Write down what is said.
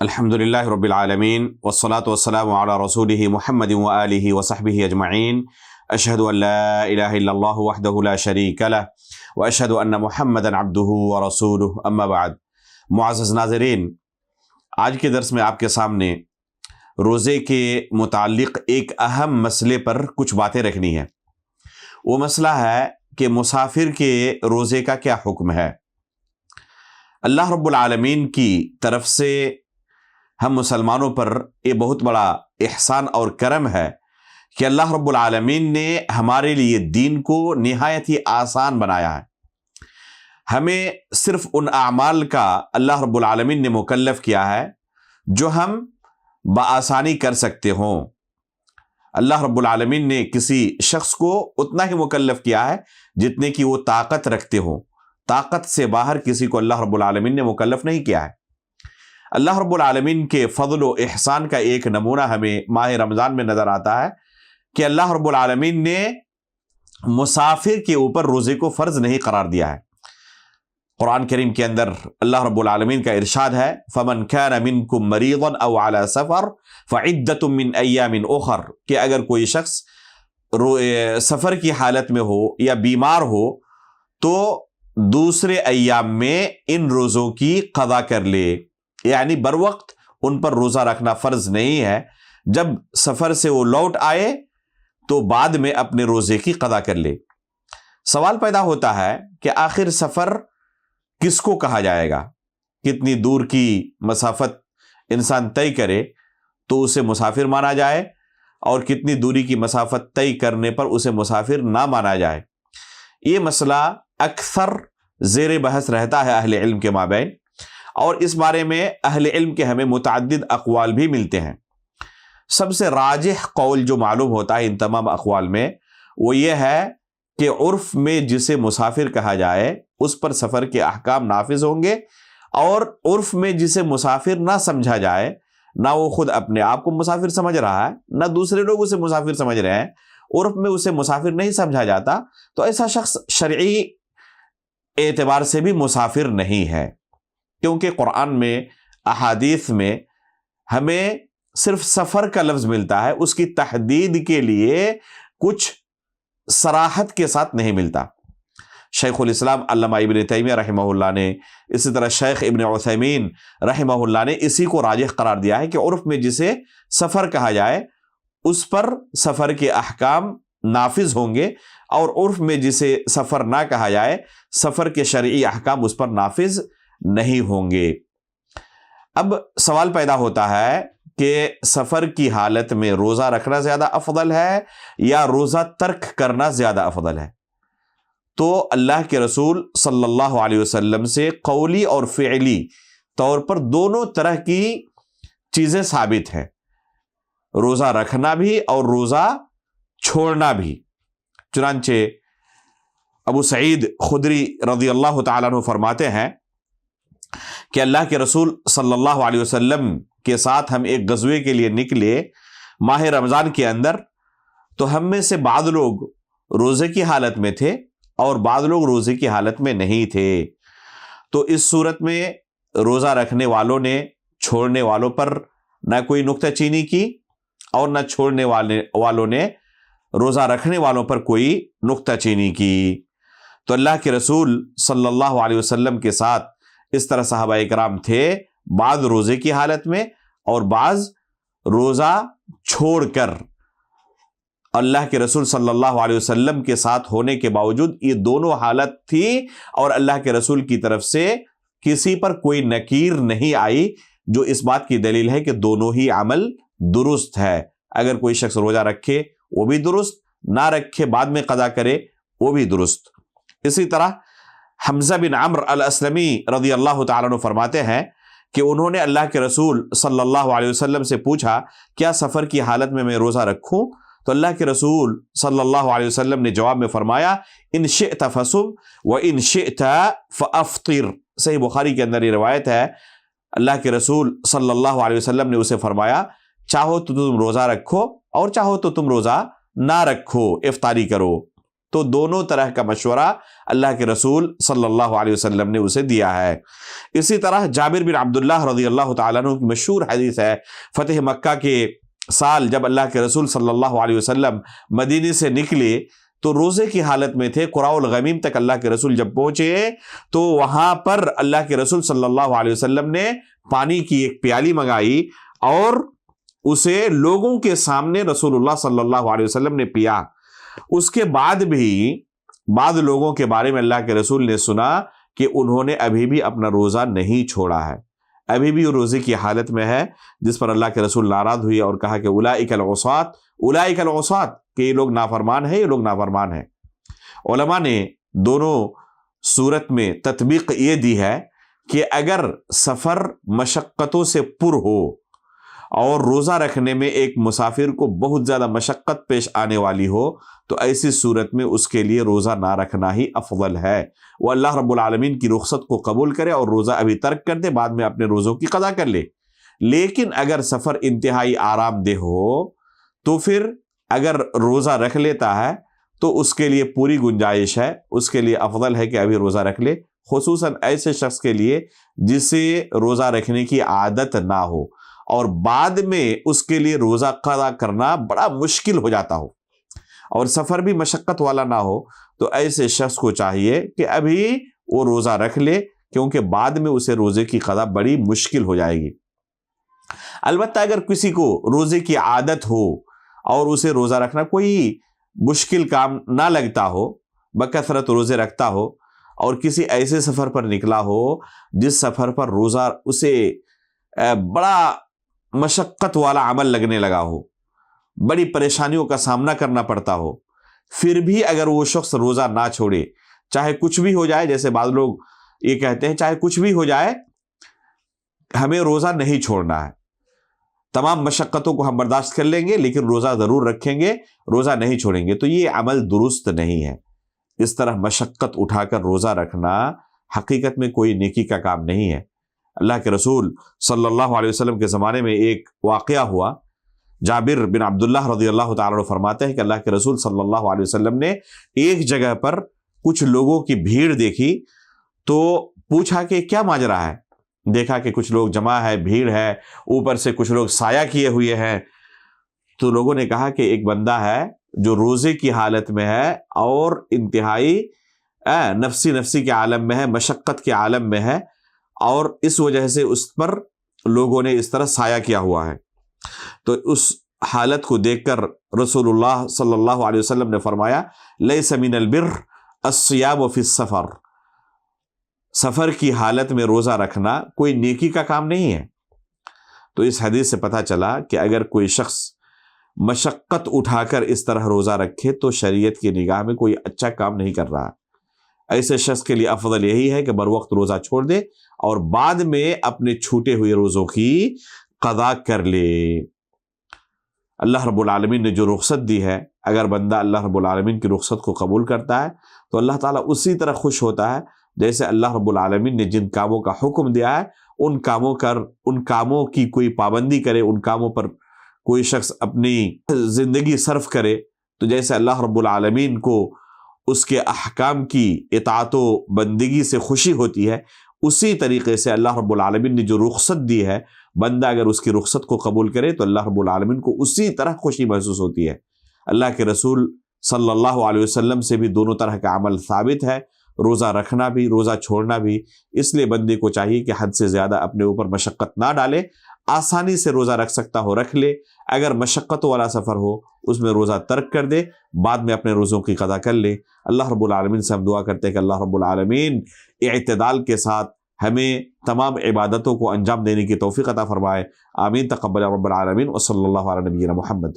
الحمدللہ رب العالمین والصلاة والسلام علی رسولہ محمد وآلہ وصحبہ اجمعین اشہد ان لا الہ الا اللہ وحدہ لا شریک لہ واشہد ان محمدا عبدہ ورسولہ اما بعد۔ معزز ناظرین، آج کے درس میں آپ کے سامنے روزے کے متعلق ایک اہم مسئلے پر کچھ باتیں رکھنی ہے۔ وہ مسئلہ ہے کہ مسافر کے روزے کا کیا حکم ہے۔ اللہ رب العالمین کی طرف سے ہم مسلمانوں پر یہ بہت بڑا احسان اور کرم ہے کہ اللہ رب العالمین نے ہمارے لیے دین کو نہایت ہی آسان بنایا ہے۔ ہمیں صرف ان اعمال کا اللہ رب العالمین نے مکلف کیا ہے جو ہم بآسانی کر سکتے ہوں۔ اللہ رب العالمین نے کسی شخص کو اتنا ہی مکلف کیا ہے جتنے کی وہ طاقت رکھتے ہوں۔ طاقت سے باہر کسی کو اللہ رب العالمین نے مکلف نہیں کیا ہے۔ اللہ رب العالمین کے فضل و احسان کا ایک نمونہ ہمیں ماہ رمضان میں نظر آتا ہے کہ اللہ رب العالمین نے مسافر کے اوپر روزے کو فرض نہیں قرار دیا ہے۔ قرآن کریم کے اندر اللہ رب العالمین کا ارشاد ہے فَمَنْ كَانَ مِنْكُمْ مَرِيضًا أَوْ عَلَى سَفَرٍ فَعِدَّةٌ مِّنْ أَيَّامٍ أُخَرَ کہ اگر کوئی شخص سفر کی حالت میں ہو یا بیمار ہو تو دوسرے ایام میں ان روزوں کی قضا کر لے، یعنی بر وقت ان پر روزہ رکھنا فرض نہیں ہے۔ جب سفر سے وہ لوٹ آئے تو بعد میں اپنے روزے کی قضا کر لے۔ سوال پیدا ہوتا ہے کہ آخر سفر کس کو کہا جائے گا؟ کتنی دور کی مسافت انسان طے کرے تو اسے مسافر مانا جائے اور کتنی دوری کی مسافت طے کرنے پر اسے مسافر نہ مانا جائے؟ یہ مسئلہ اکثر زیر بحث رہتا ہے اہل علم کے مابین، اور اس بارے میں اہل علم کے ہمیں متعدد اقوال بھی ملتے ہیں۔ سب سے راجح قول جو معلوم ہوتا ہے ان تمام اقوال میں وہ یہ ہے کہ عرف میں جسے مسافر کہا جائے اس پر سفر کے احکام نافذ ہوں گے، اور عرف میں جسے مسافر نہ سمجھا جائے، نہ وہ خود اپنے آپ کو مسافر سمجھ رہا ہے نہ دوسرے لوگ اسے مسافر سمجھ رہے ہیں، عرف میں اسے مسافر نہیں سمجھا جاتا، تو ایسا شخص شرعی اعتبار سے بھی مسافر نہیں ہے، کیونکہ قرآن میں احادیث میں ہمیں صرف سفر کا لفظ ملتا ہے، اس کی تحدید کے لیے کچھ صراحت کے ساتھ نہیں ملتا۔ شیخ الاسلام علامہ ابن تیمیہ رحمہ اللہ نے، اسی طرح شیخ ابن عثیمین رحمہ اللہ نے اسی کو راجح قرار دیا ہے کہ عرف میں جسے سفر کہا جائے اس پر سفر کے احکام نافذ ہوں گے، اور عرف میں جسے سفر نہ کہا جائے سفر کے شرعی احکام اس پر نافذ نہیں ہوں گے۔ اب سوال پیدا ہوتا ہے کہ سفر کی حالت میں روزہ رکھنا زیادہ افضل ہے یا روزہ ترک کرنا زیادہ افضل ہے؟ تو اللہ کے رسول صلی اللہ علیہ وسلم سے قولی اور فعلی طور پر دونوں طرح کی چیزیں ثابت ہیں، روزہ رکھنا بھی اور روزہ چھوڑنا بھی۔ چنانچہ ابو سعید خدری رضی اللہ تعالیٰ عنہ فرماتے ہیں کہ اللہ کے رسول صلی اللہ علیہ وسلم کے ساتھ ہم ایک غزوے کے لیے نکلے ماہ رمضان کے اندر، تو ہم میں سے بعض لوگ روزے کی حالت میں تھے اور بعض لوگ روزے کی حالت میں نہیں تھے، تو اس صورت میں روزہ رکھنے والوں نے چھوڑنے والوں پر نہ کوئی نکتہ چینی کی اور نہ چھوڑنے والوں نے روزہ رکھنے والوں پر کوئی نکتہ چینی کی۔ تو اللہ کے رسول صلی اللہ علیہ وسلم کے ساتھ اس طرح صحابہ اکرام تھے، بعض روزے کی حالت میں اور بعض روزہ چھوڑ کر۔ اللہ کے رسول صلی اللہ علیہ وسلم کے ساتھ ہونے کے باوجود یہ دونوں حالت تھی، اور اللہ کے رسول کی طرف سے کسی پر کوئی نکیر نہیں آئی، جو اس بات کی دلیل ہے کہ دونوں ہی عمل درست ہے۔ اگر کوئی شخص روزہ رکھے وہ بھی درست، نہ رکھے بعد میں قضا کرے وہ بھی درست۔ اسی طرح حمزہ بن عمرو الاسلمی رضی اللہ تعالیٰ عنہ فرماتے ہیں کہ انہوں نے اللہ کے رسول صلی اللہ علیہ وسلم سے پوچھا کیا سفر کی حالت میں روزہ رکھوں؟ تو اللہ کے رسول صلی اللہ علیہ وسلم نے جواب میں فرمایا ان شئت فصم وان شئت فافطر۔ صحیح بخاری کے اندر یہ روایت ہے، اللہ کے رسول صلی اللہ علیہ وسلم نے اسے فرمایا چاہو تو تم روزہ رکھو اور چاہو تو تم روزہ نہ رکھو، افطاری کرو۔ تو دونوں طرح کا مشورہ اللہ کے رسول صلی اللہ علیہ وسلم نے اسے دیا ہے۔ اسی طرح جابر بن عبداللہ رضی اللہ تعالیٰ عنہ کی مشہور حدیث ہے، فتح مکہ کے سال جب اللہ کے رسول صلی اللہ علیہ وسلم مدینے سے نکلے تو روزے کی حالت میں تھے۔ قراء الغمیم تک اللہ کے رسول جب پہنچے تو وہاں پر اللہ کے رسول صلی اللہ علیہ وسلم نے پانی کی ایک پیالی منگائی اور اسے لوگوں کے سامنے رسول اللہ صلی اللہ علیہ وسلم نے پیا۔ اس کے بعد بھی بعض لوگوں کے بارے میں اللہ کے رسول نے سنا کہ انہوں نے ابھی بھی اپنا روزہ نہیں چھوڑا ہے، ابھی بھی وہ روزے کی حالت میں ہے، جس پر اللہ کے رسول ناراض ہوئے اور کہا کہ اولئک العصاۃ، اولئک العصاۃ، کہ یہ لوگ نافرمان ہیں، یہ لوگ نافرمان ہیں۔ علماء نے دونوں صورت میں تطبیق یہ دی ہے کہ اگر سفر مشقتوں سے پر ہو اور روزہ رکھنے میں ایک مسافر کو بہت زیادہ مشقت پیش آنے والی ہو تو ایسی صورت میں اس کے لیے روزہ نہ رکھنا ہی افضل ہے، وہ اللہ رب العالمین کی رخصت کو قبول کرے اور روزہ ابھی ترک کر دے، بعد میں اپنے روزوں کی قضا کر لے۔ لیکن اگر سفر انتہائی آرام دہ ہو تو پھر اگر روزہ رکھ لیتا ہے تو اس کے لیے پوری گنجائش ہے، اس کے لیے افضل ہے کہ ابھی روزہ رکھ لے، خصوصاً ایسے شخص کے لیے جسے روزہ رکھنے کی عادت نہ ہو اور بعد میں اس کے لیے روزہ قضا کرنا بڑا مشکل ہو جاتا ہو اور سفر بھی مشقت والا نہ ہو، تو ایسے شخص کو چاہیے کہ ابھی وہ روزہ رکھ لے، کیونکہ بعد میں اسے روزے کی قضا بڑی مشکل ہو جائے گی۔ البتہ اگر کسی کو روزے کی عادت ہو اور اسے روزہ رکھنا کوئی مشکل کام نہ لگتا ہو، بکثرت روزے رکھتا ہو اور کسی ایسے سفر پر نکلا ہو جس سفر پر روزہ اسے بڑا مشقت والا عمل لگنے لگا ہو، بڑی پریشانیوں کا سامنا کرنا پڑتا ہو، پھر بھی اگر وہ شخص روزہ نہ چھوڑے، چاہے کچھ بھی ہو جائے، جیسے بعض لوگ یہ کہتے ہیں چاہے کچھ بھی ہو جائے ہمیں روزہ نہیں چھوڑنا ہے، تمام مشقتوں کو ہم برداشت کر لیں گے لیکن روزہ ضرور رکھیں گے، روزہ نہیں چھوڑیں گے، تو یہ عمل درست نہیں ہے۔ اس طرح مشقت اٹھا کر روزہ رکھنا حقیقت میں کوئی نیکی کا کام نہیں ہے۔ اللہ کے رسول صلی اللہ علیہ وسلم کے زمانے میں ایک واقعہ ہوا، جابر بن عبداللہ رضی اللہ تعالیٰ عنہ فرماتے ہیں کہ اللہ کے رسول صلی اللہ علیہ وسلم نے ایک جگہ پر کچھ لوگوں کی بھیڑ دیکھی تو پوچھا کہ کیا ماجرا ہے؟ دیکھا کہ کچھ لوگ جمع ہے، بھیڑ ہے، اوپر سے کچھ لوگ سایہ کیے ہوئے ہیں، تو لوگوں نے کہا کہ ایک بندہ ہے جو روزے کی حالت میں ہے اور انتہائی نفسی کے عالم میں ہے، مشقت کے عالم میں ہے، اور اس وجہ سے اس پر لوگوں نے اس طرح سایہ کیا ہوا ہے۔ تو اس حالت کو دیکھ کر رسول اللہ صلی اللہ علیہ وسلم نے فرمایا لیس من البر الصیام فی السفر، سفر کی حالت میں روزہ رکھنا کوئی نیکی کا کام نہیں ہے۔ تو اس حدیث سے پتہ چلا کہ اگر کوئی شخص مشقت اٹھا کر اس طرح روزہ رکھے تو شریعت کی نگاہ میں کوئی اچھا کام نہیں کر رہا۔ ایسے شخص کے لیے افضل یہی ہے کہ بر وقت روزہ چھوڑ دے اور بعد میں اپنے چھوٹے ہوئے روزوں کی قضا کر لے۔ اللہ رب العالمین نے جو رخصت دی ہے، اگر بندہ اللہ رب العالمین کی رخصت کو قبول کرتا ہے تو اللہ تعالیٰ اسی طرح خوش ہوتا ہے جیسے اللہ رب العالمین نے جن کاموں کا حکم دیا ہے ان کاموں کی کوئی پابندی کرے، ان کاموں پر کوئی شخص اپنی زندگی صرف کرے، تو جیسے اللہ رب العالمین کو اس کے احکام کی اطاعت و بندگی سے خوشی ہوتی ہے، اسی طریقے سے اللہ رب العالمین نے جو رخصت دی ہے، بندہ اگر اس کی رخصت کو قبول کرے تو اللہ رب العالمین کو اسی طرح خوشی محسوس ہوتی ہے۔ اللہ کے رسول صلی اللہ علیہ وسلم سے بھی دونوں طرح کا عمل ثابت ہے، روزہ رکھنا بھی، روزہ چھوڑنا بھی۔ اس لیے بندے کو چاہیے کہ حد سے زیادہ اپنے اوپر مشقت نہ ڈالے، آسانی سے روزہ رکھ سکتا ہو رکھ لے، اگر مشقت والا سفر ہو اس میں روزہ ترک کر دے، بعد میں اپنے روزوں کی قضا کر لے۔ اللہ رب العالمین سے ہم دعا کرتے ہیں کہ اللہ رب العالمین اعتدال کے ساتھ ہمیں تمام عبادتوں کو انجام دینے کی توفیق عطا فرمائے۔ آمین، تقبل رب العالمین، وصلی اللہ علی نبینا محمد۔